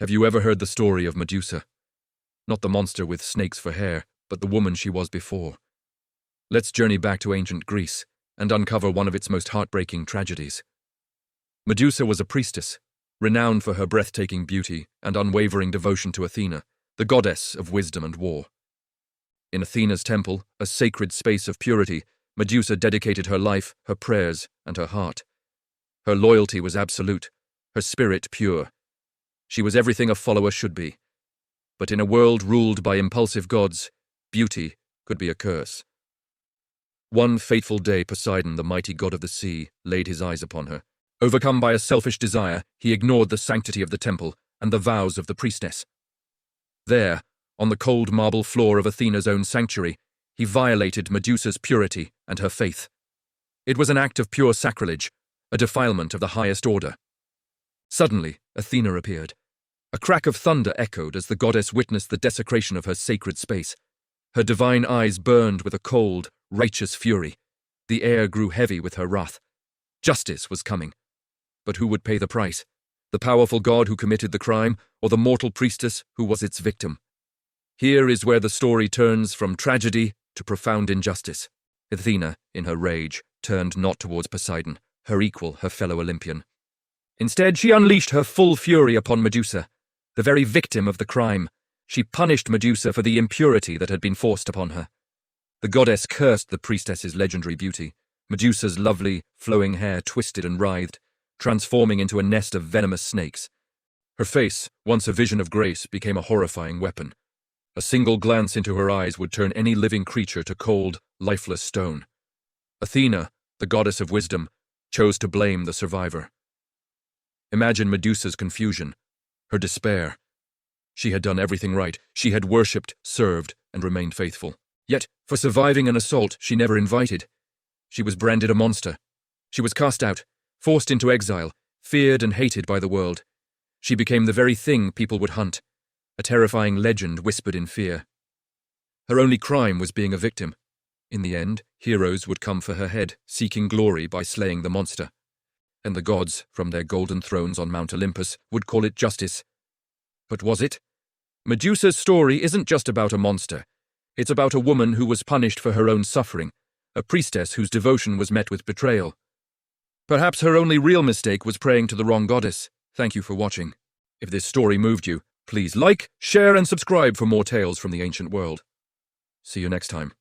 Have you ever heard the story of Medusa? Not the monster with snakes for hair, but the woman she was before. Let's journey back to ancient Greece and uncover one of its most heartbreaking tragedies. Medusa was a priestess, renowned for her breathtaking beauty and unwavering devotion to Athena, the goddess of wisdom and war. In Athena's temple, a sacred space of purity, Medusa dedicated her life, her prayers, and her heart. Her loyalty was absolute, her spirit pure. She was everything a follower should be. But in a world ruled by impulsive gods, beauty could be a curse. One fateful day, Poseidon, the mighty god of the sea, laid his eyes upon her. Overcome by a selfish desire, he ignored the sanctity of the temple and the vows of the priestess. There, on the cold marble floor of Athena's own sanctuary, he violated Medusa's purity and her faith. It was an act of pure sacrilege, a defilement of the highest order. Suddenly, Athena appeared. A crack of thunder echoed as the goddess witnessed the desecration of her sacred space. Her divine eyes burned with a cold, righteous fury. The air grew heavy with her wrath. Justice was coming. But who would pay the price? The powerful god who committed the crime, or the mortal priestess who was its victim? Here is where the story turns from tragedy to profound injustice. Athena, in her rage, turned not towards Poseidon, her equal, her fellow Olympian. Instead, she unleashed her full fury upon Medusa, the very victim of the crime. She punished Medusa for the impurity that had been forced upon her. The goddess cursed the priestess's legendary beauty. Medusa's lovely, flowing hair twisted and writhed, transforming into a nest of venomous snakes. Her face, once a vision of grace, became a horrifying weapon. A single glance into her eyes would turn any living creature to cold, lifeless stone. Athena, the goddess of wisdom, chose to blame the survivor. Imagine Medusa's confusion, her despair. She had done everything right. She had worshipped, served, and remained faithful. Yet, for surviving an assault she never invited, she was branded a monster. She was cast out, forced into exile, feared and hated by the world. She became the very thing people would hunt, a terrifying legend whispered in fear. Her only crime was being a victim. In the end, heroes would come for her head, seeking glory by slaying the monster. And the gods, from their golden thrones on Mount Olympus, would call it justice. But was it? Medusa's story isn't just about a monster. It's about a woman who was punished for her own suffering, a priestess whose devotion was met with betrayal. Perhaps her only real mistake was praying to the wrong goddess. Thank you for watching. If this story moved you, please like, share, and subscribe for more tales from the ancient world. See you next time.